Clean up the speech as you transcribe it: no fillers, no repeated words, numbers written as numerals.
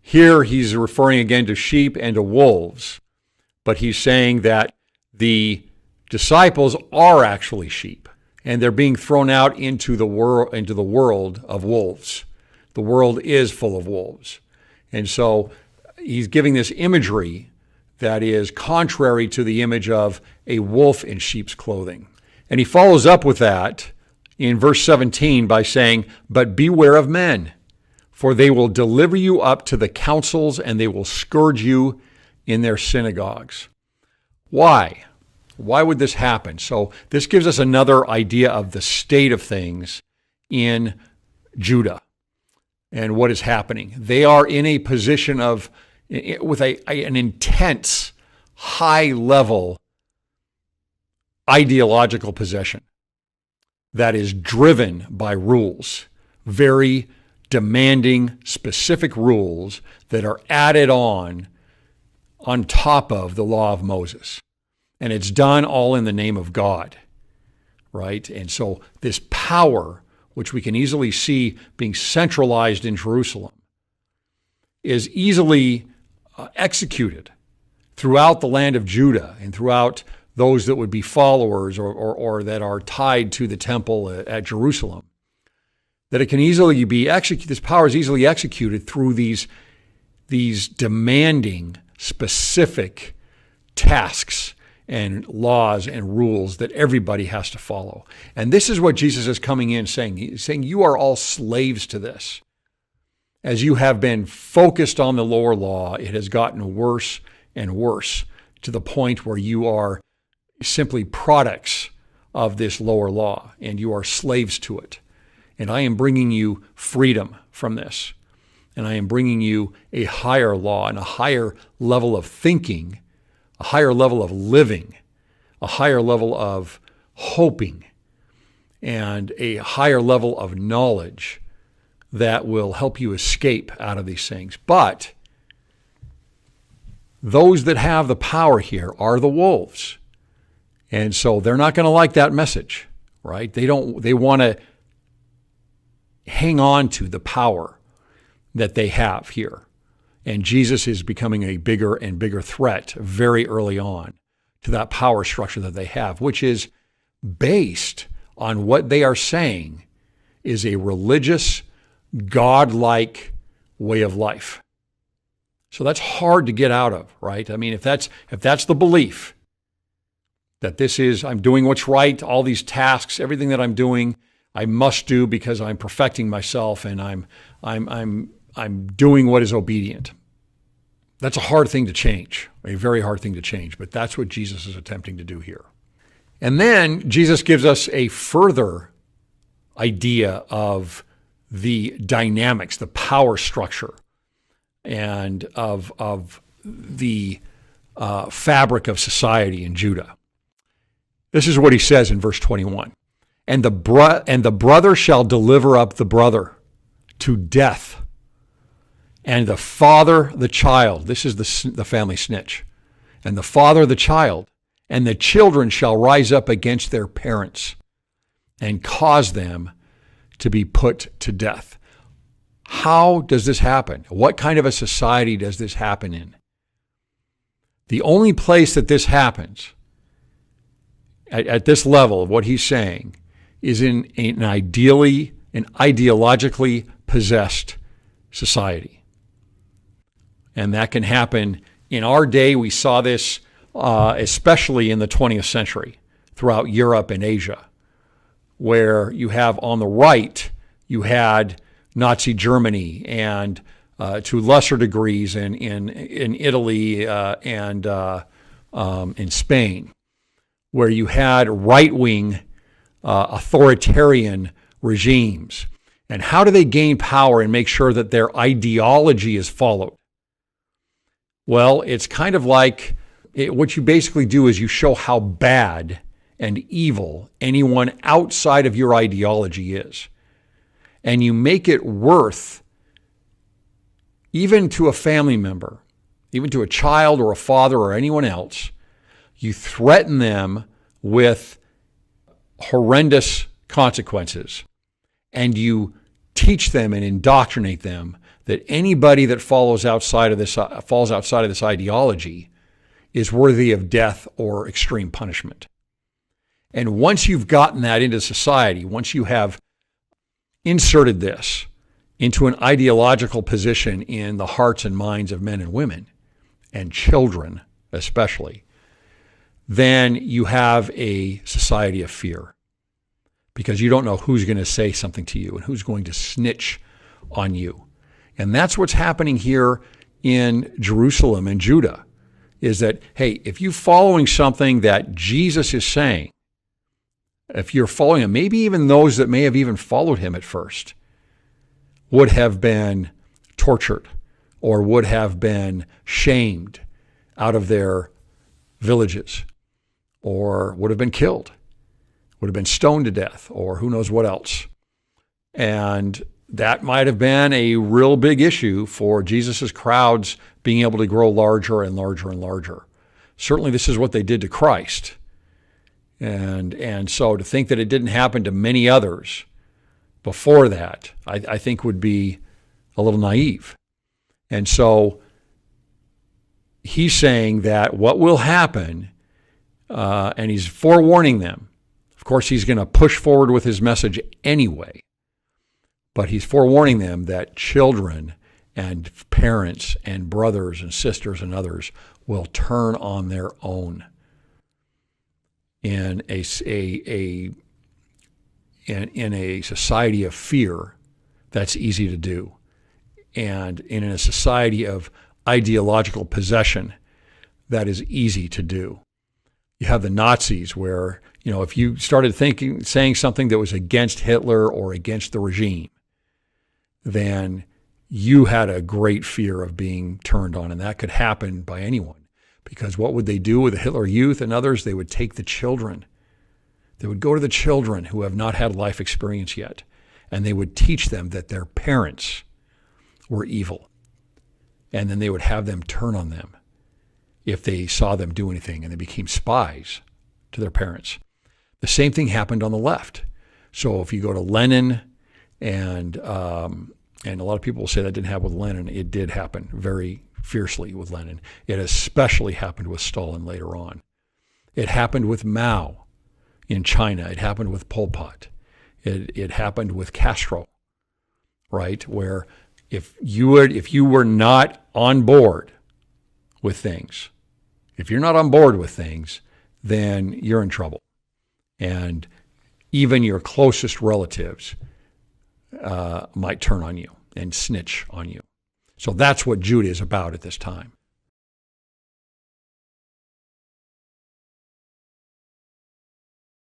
Here he's referring again to sheep and to wolves, but he's saying that the disciples are actually sheep, and they're being thrown out into the world of wolves. The world is full of wolves. And so he's giving this imagery that is contrary to the image of a wolf in sheep's clothing. And he follows up with that in verse 17 by saying, "But beware of men, for they will deliver you up to the councils, and they will scourge you in their synagogues." Why? Why would this happen? So this gives us another idea of the state of things in Judah and what is happening. They are in a position with an intense, high-level ideological possession that is driven by rules, very demanding, specific rules that are added on top of the law of Moses. And it's done all in the name of God, right? And so this power, which we can easily see being centralized in Jerusalem, is easily executed throughout the land of Judah and throughout those that would be followers or that are tied to the temple at Jerusalem. That it can easily be executed, this power is easily executed through these demanding, specific tasks and laws and rules that everybody has to follow. And this is what Jesus is coming in saying. He's saying, you are all slaves to this. As you have been focused on the lower law, it has gotten worse and worse to the point where you are simply products of this lower law and you are slaves to it. And I am bringing you freedom from this. And I am bringing you a higher law and a higher level of thinking, a higher level of living, a higher level of hoping, and a higher level of knowledge that will help you escape out of these things. But those that have the power here are the wolves. And so they're not going to like that message, right? They want to hang on to the power that they have here. And Jesus is becoming a bigger and bigger threat very early on to that power structure that they have, which is based on what they are saying is a religious, God-like way of life. So that's hard to get out of, right? I mean, if that's the belief that this is, I'm doing what's right, all these tasks, everything that I'm doing, I must do because I'm perfecting myself and I'm doing what is obedient. That's a hard thing to change, a very hard thing to change, but that's what Jesus is attempting to do here. And then Jesus gives us a further idea of the dynamics, the power structure, and of the fabric of society in Judah. This is what he says in verse 21. And the brother shall deliver up the brother to death, and the father the child. This is the family snitch. And the father the child, and the children shall rise up against their parents and cause them to be put to death. How does this happen? What kind of a society does this happen in? The only place that this happens at this level of what he's saying is in an ideologically possessed society. And that can happen in our day. We saw this especially in the 20th century throughout Europe and Asia, where you have on the right, you had Nazi Germany and to lesser degrees in Italy and in Spain, where you had right-wing authoritarian regimes. And how do they gain power and make sure that their ideology is followed? Well, it's kind of like what you basically do is you show how bad and evil anyone outside of your ideology is. And you make it worth, even to a family member, even to a child or a father or anyone else, you threaten them with horrendous consequences. And you teach them and indoctrinate them that anybody that falls outside of this ideology is worthy of death or extreme punishment. And once you've gotten that into society, once you have inserted this into an ideological position in the hearts and minds of men and women, and children especially, then you have a society of fear, because you don't know who's going to say something to you and who's going to snitch on you. And that's what's happening here in Jerusalem and Judah, is that, hey, if you're following something that Jesus is saying, if you're following him, maybe even those that may have even followed him at first would have been tortured or would have been shamed out of their villages, or would have been killed, would have been stoned to death, or who knows what else. And that might have been a real big issue for Jesus's crowds being able to grow larger and larger and larger. Certainly this is what they did to Christ. And so to think that it didn't happen to many others before that, I think would be a little naive. And so he's saying that what will happen, and he's forewarning them. Of course, he's going to push forward with his message anyway, but he's forewarning them that children and parents and brothers and sisters and others will turn on their own in a society of fear. That's easy to do. And in a society of ideological possession, that is easy to do. You have the Nazis where, if you started saying something that was against Hitler or against the regime, then you had a great fear of being turned on, and that could happen by anyone. Because what would they do with the Hitler Youth and others? They would take the children. They would go to the children who have not had life experience yet, and they would teach them that their parents were evil. And then they would have them turn on them if they saw them do anything, and they became spies to their parents. The same thing happened on the left. So if you go to Lenin, and a lot of people will say that didn't happen with Lenin, it did happen very fiercely with Lenin. It especially happened with Stalin later on. It happened with Mao in China. It happened with Pol Pot. It happened with Castro, right? Where if you were not on board with things, then you're in trouble. And even your closest relatives might turn on you and snitch on you. So that's what Judah is about at this time.